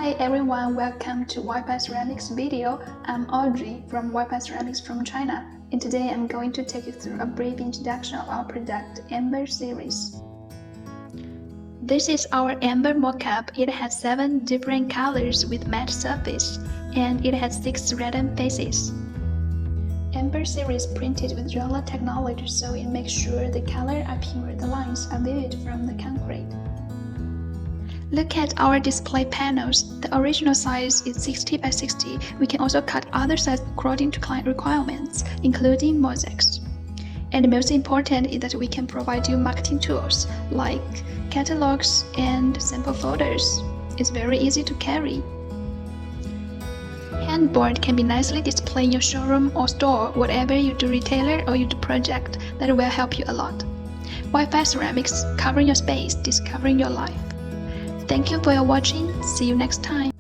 Hi everyone, welcome to Wi-Fi Ceramics video. I'm Audrey from Wi-Fi Ceramics from China, and today I'm going to take you through a brief introduction of our product, Amber series. This is our Amber mockup. It has 7 different colors with matte surface, and it has 6 reddened faces. Amber series printed with roller technology, so it makes sure the color are pure, the lines are vivid from the concrete. Look at our display panels. The original size is 60 by 60. We can also cut other sizes according to client requirements, including mosaics. And the most important is that we can provide you marketing tools like catalogs and sample folders. It's very easy to carry. Handboard can be nicely displayed in your showroom or store, whatever you do retailer or you do project, that will help you a lot. Wi-Fi Ceramics, covering your space, discovering your life. Thank you for watching. See you next time.